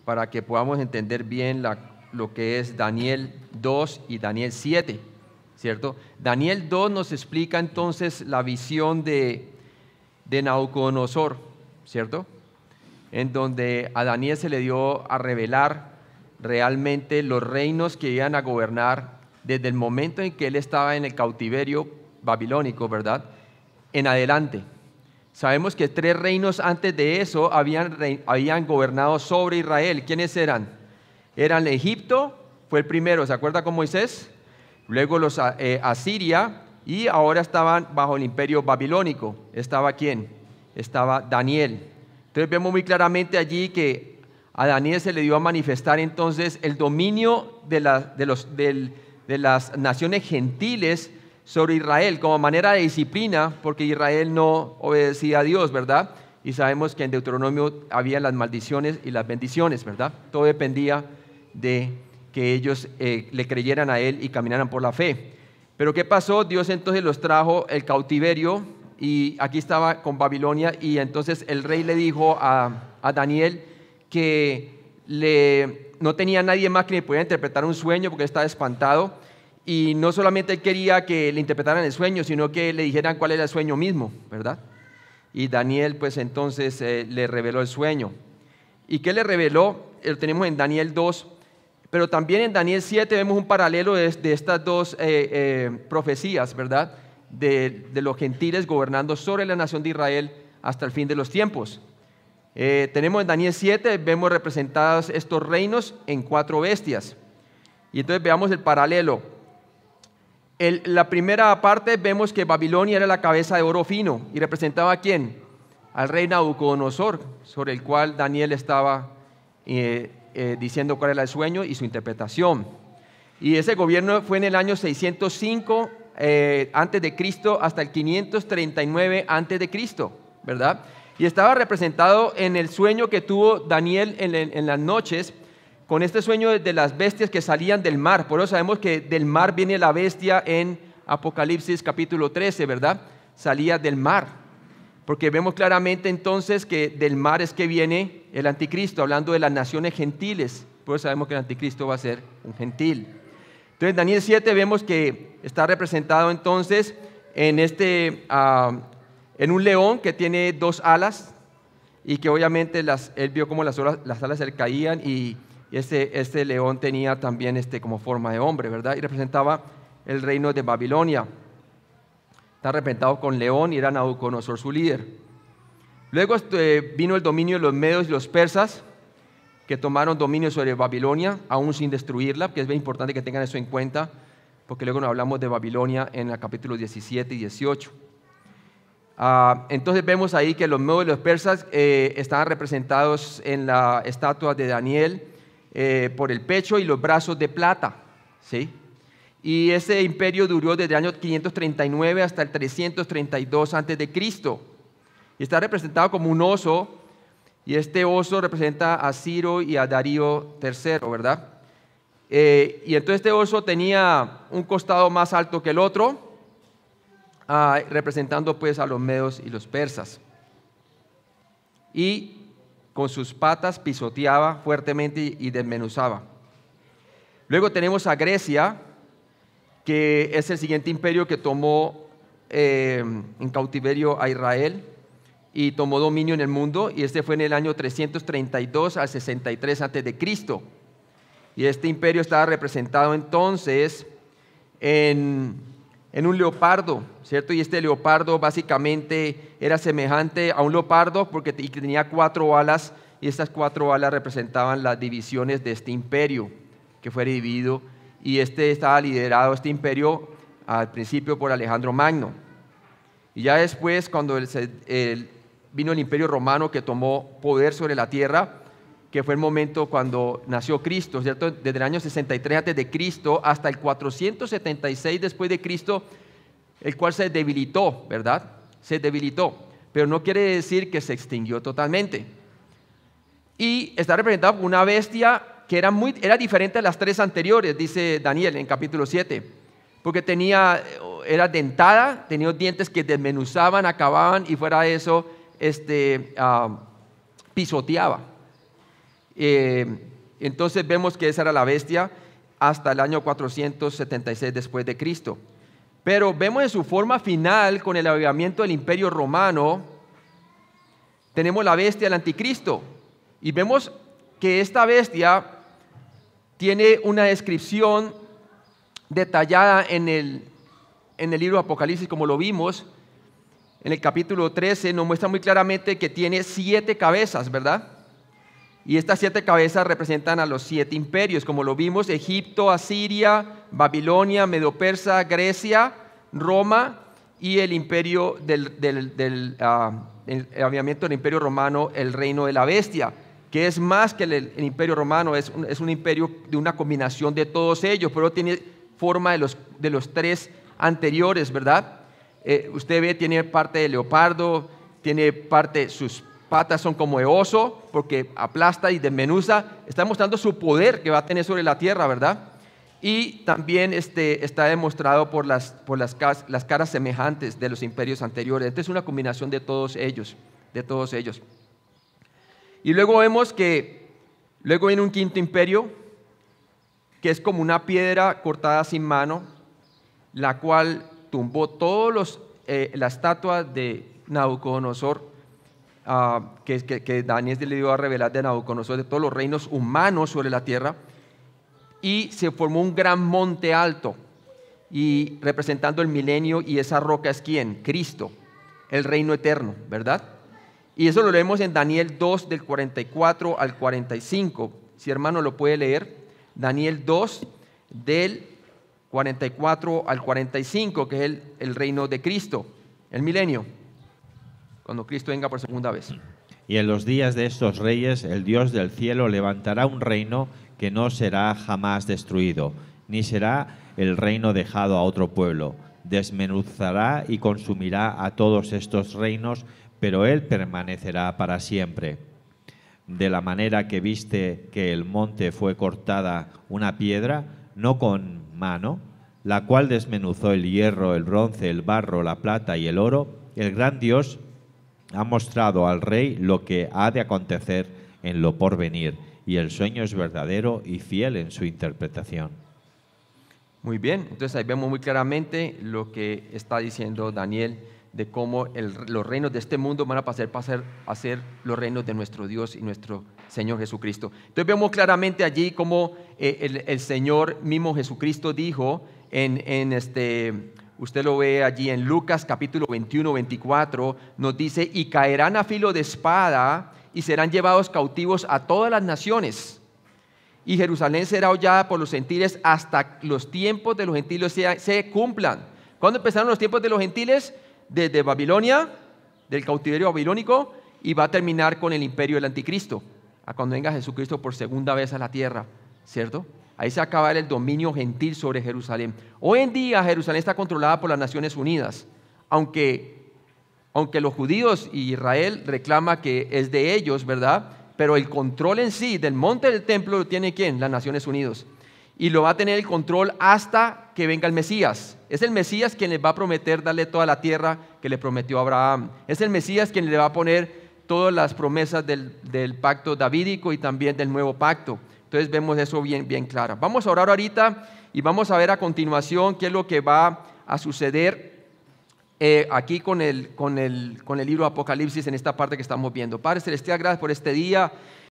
para que podamos entender bien lo que es Daniel 2 y Daniel 7, ¿cierto? Daniel 2 nos explica entonces la visión de Nabucodonosor, ¿cierto? En donde a Daniel se le dio a revelar realmente los reinos que iban a gobernar desde el momento en que él estaba en el cautiverio babilónico, ¿verdad?, en adelante. Sabemos que 3 reinos antes de eso habían gobernado sobre Israel. ¿Quiénes eran? Eran Egipto, fue el primero, ¿se acuerda con Moisés? Luego los Asiria, y ahora estaban bajo el imperio babilónico. ¿Estaba quién? Estaba Daniel. Entonces vemos muy claramente allí que a Daniel se le dio a manifestar entonces el dominio de las naciones gentiles sobre Israel como manera de disciplina, porque Israel no obedecía a Dios, ¿verdad? Y sabemos que en Deuteronomio había las maldiciones y las bendiciones, ¿verdad? Todo dependía de que ellos le creyeran a él y caminaran por la fe. Pero ¿qué pasó? Dios entonces los trajo el cautiverio, y aquí estaba con Babilonia, y entonces el rey le dijo a Daniel que no tenía nadie más que le pudiera interpretar un sueño porque estaba espantado. Y no solamente él quería que le interpretaran el sueño, sino que le dijeran cuál era el sueño mismo, ¿verdad? Y Daniel pues entonces le reveló el sueño. ¿Y qué le reveló? Lo tenemos en Daniel 2, pero también en Daniel 7 vemos un paralelo de estas dos profecías, ¿verdad? De los gentiles gobernando sobre la nación de Israel hasta el fin de los tiempos. Tenemos en Daniel 7, vemos representados estos reinos en 4 bestias. Y entonces veamos el paralelo. La primera parte vemos que Babilonia era la cabeza de oro fino y representaba ¿a quién? Al rey Nabucodonosor, sobre el cual Daniel estaba diciendo cuál era el sueño y su interpretación. Y ese gobierno fue en el año 605 antes de Cristo hasta el 539 antes de Cristo, ¿verdad? Y estaba representado en el sueño que tuvo Daniel en las noches, con este sueño de las bestias que salían del mar. Por eso sabemos que del mar viene la bestia en Apocalipsis capítulo 13, ¿verdad? Salía del mar, porque vemos claramente entonces que del mar es que viene el anticristo, hablando de las naciones gentiles. Por eso sabemos que el anticristo va a ser un gentil. Entonces en Daniel 7 vemos que está representado entonces en un león que tiene 2 alas, y que obviamente él vio cómo las alas se le caían, y este león tenía también como forma de hombre, ¿verdad? Y representaba el reino de Babilonia. Está representado con león, y era Nabucodonosor su líder. Luego vino el dominio de los medios y los persas, que tomaron dominio sobre Babilonia, aún sin destruirla, que es bien importante que tengan eso en cuenta, porque luego nos hablamos de Babilonia en el capítulo 17 y 18. Entonces vemos ahí que los medios y los persas estaban representados en la estatua de Daniel, por el pecho y los brazos de plata, ¿sí? Y ese imperio duró desde el año 539 hasta el 332 antes de Cristo. Y está representado como un oso, y este oso representa a Ciro y a Darío III, ¿verdad? Y entonces este oso tenía un costado más alto que el otro, representando pues a los medos y los persas. Y con sus patas pisoteaba fuertemente y desmenuzaba. Luego tenemos a Grecia, que es el siguiente imperio que tomó en cautiverio a Israel y tomó dominio en el mundo, y este fue en el año 332 al 63 antes de Cristo. Y este imperio estaba representado entonces en un leopardo, ¿cierto? Y este leopardo básicamente era semejante a un leopardo porque tenía 4 alas, y estas 4 alas representaban las divisiones de este imperio que fue dividido, y estaba liderado, este imperio, al principio por Alejandro Magno. Y ya después, cuando vino el imperio romano que tomó poder sobre la tierra, que fue el momento cuando nació Cristo, ¿cierto? Desde el año 63 antes de Cristo hasta el 476 después de Cristo, el cual se debilitó, ¿verdad? Se debilitó, pero no quiere decir que se extinguió totalmente. Y está representado por una bestia que era diferente a las 3 anteriores, dice Daniel en capítulo 7, porque era dentada, tenía dientes que desmenuzaban, acababan, y fuera de eso pisoteaba. Entonces vemos que esa era la bestia hasta el año 476 después de Cristo. Pero vemos en su forma final, con el avivamiento del Imperio Romano, tenemos la bestia, el anticristo. Y vemos que esta bestia tiene una descripción detallada en el libro de Apocalipsis, como lo vimos. En el capítulo 13 nos muestra muy claramente que tiene 7 cabezas, ¿verdad? Y estas 7 cabezas representan a los 7 imperios, como lo vimos: Egipto, Asiria, Babilonia, Medo-Persa, Grecia, Roma y el imperio el avivamiento del Imperio Romano, el reino de la bestia, que es más que el Imperio Romano, es un imperio de una combinación de todos ellos, pero tiene forma de los 3 anteriores, ¿verdad? Usted ve, tiene parte de leopardo, tiene parte, sus patas son como de oso, porque aplasta y desmenuza. Está mostrando su poder que va a tener sobre la tierra, ¿verdad? Y también está demostrado por las caras semejantes de los imperios anteriores. Esta es una combinación de todos ellos, Y luego vemos que luego viene un quinto imperio, que es como una piedra cortada sin mano, la cual tumbó la estatua de Nabucodonosor, que Daniel le dio a revelar de Nabucodonosor, de todos los reinos humanos sobre la tierra, y se formó un gran monte alto, y representando el milenio, y esa roca es ¿quién? Cristo, el reino eterno, ¿verdad? Y eso lo leemos en Daniel 2, del 44 al 45. Si hermano lo puede leer, Daniel 2, del 44 al 45, que es el reino de Cristo, el milenio, cuando Cristo venga por segunda vez. Y en los días de estos reyes, el Dios del cielo levantará un reino que no será jamás destruido, ni será el reino dejado a otro pueblo. Desmenuzará y consumirá a todos estos reinos, pero él permanecerá para siempre. De la manera que viste que el monte fue cortada una piedra, no con mano, la cual desmenuzó el hierro, el bronce, el barro, la plata y el oro, el gran Dios ha mostrado al rey lo que ha de acontecer en lo porvenir, y el sueño es verdadero y fiel en su interpretación. Muy bien, entonces ahí vemos muy claramente lo que está diciendo Daniel, de cómo los reinos de este mundo van a pasar a ser los reinos de nuestro Dios y nuestro Señor Jesucristo. Entonces vemos claramente allí cómo el Señor mismo Jesucristo dijo, usted lo ve allí en Lucas capítulo 21, 24, nos dice: y caerán a filo de espada y serán llevados cautivos a todas las naciones. Y Jerusalén será hollada por los gentiles hasta los tiempos de los gentiles se cumplan. ¿Cuándo empezaron los tiempos de los gentiles? Desde Babilonia, del cautiverio babilónico, y va a terminar con el imperio del anticristo, a cuando venga Jesucristo por segunda vez a la tierra, ¿cierto? Ahí se acaba el dominio gentil sobre Jerusalén. Hoy en día Jerusalén está controlada por las Naciones Unidas, aunque los judíos y Israel reclama que es de ellos, ¿verdad? Pero el control en sí del monte del templo lo tiene ¿quién? Las Naciones Unidas. Y lo va a tener el control hasta que venga el Mesías. Es el Mesías quien les va a prometer darle toda la tierra que le prometió a Abraham. Es el Mesías quien le va a poner todas las promesas del pacto davídico y también del nuevo pacto. Entonces vemos eso bien, bien claro. Vamos a orar ahorita y vamos a ver a continuación qué es lo que va a suceder aquí con el libro de Apocalipsis en esta parte que estamos viendo. Padre Celestial, gracias por este día.